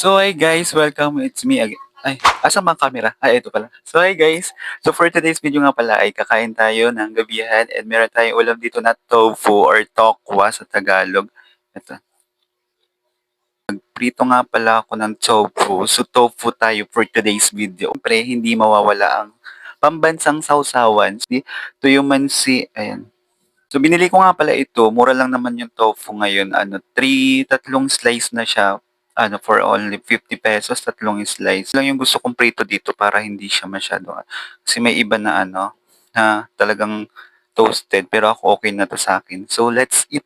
So hi guys, welcome. It's me again. Ay, asan bang camera? Ay, ito pala. So hi guys. So for today's video nga pala ay kakain tayo ng gabihan and meron tayong ulam dito na tofu or tokwa sa Tagalog. Ito. Prito nga pala ako ng tofu. So tofu tayo for today's video. Siyempre, hindi mawawala ang pambansang sausawan. Tuyumansi. Ayan. So binili ko nga pala ito, mura lang naman yung tofu ngayon, tatlong slice na siya, for only 50 pesos, tatlong slice. Lang yung gusto kong prito dito para hindi siya masyado, kasi may iba na na talagang toasted, pero ako okay na to sa akin. So let's eat.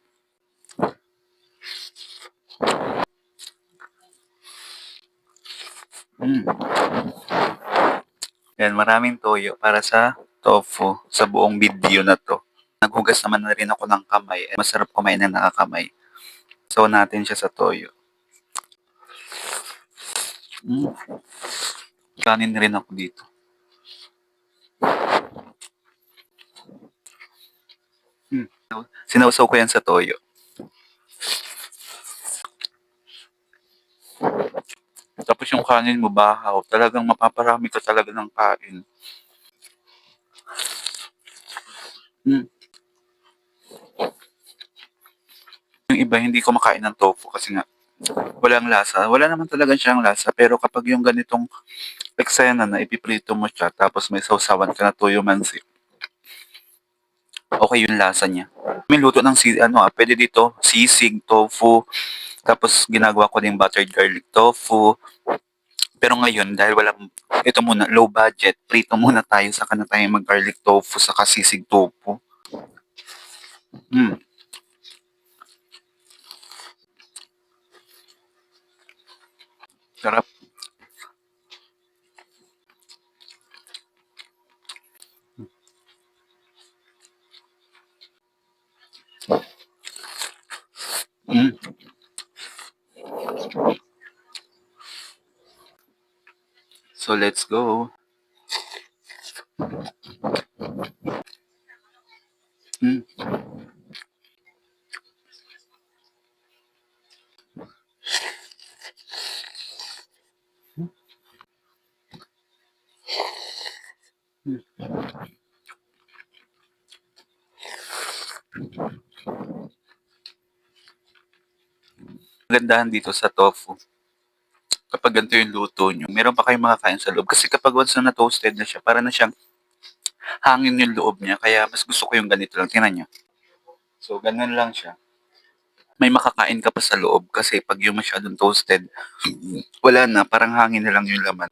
Mm. Yan, maraming toyo para sa tofu sa buong video na to. Naghugas naman na rin ako ng kamay. Masarap kumain na nakakamay. So natin siya sa toyo. Mm. Kanin rin ako dito. Hmm. Sinawsaw ko yan sa toyo. Tapos yung kanin mo bahaw. Talagang mapaparami ka talaga ng kain. Hmm. Yung iba hindi ko makain ng tofu kasi nga walang lasa. Wala naman talaga siyang lasa. Pero kapag yung ganitong eksena na ipiprito mo siya tapos may sausawan ka na toyo mansi, okay yung lasa niya. May luto ng pwede dito sisig, tofu, tapos ginagawa ko din buttered garlic tofu. Pero ngayon, dahil walang, ito muna, low budget, prito muna tayo, saka na tayo mag-garlic tofu, saka sisig tofu. Mm, sarap. Mm, so let's go. Mm, mm. Gandahan dito sa tofu, kapag ganito yung luto nyo, meron pa kayong makakain sa loob. Kasi kapag once na na-toasted na siya, para na siyang hangin yung loob niya. Kaya mas gusto ko yung ganito lang. Tingnan nyo. So, ganun lang siya. May makakain ka pa sa loob kasi pag yung masyadong toasted, wala na, parang hangin na lang yung laman.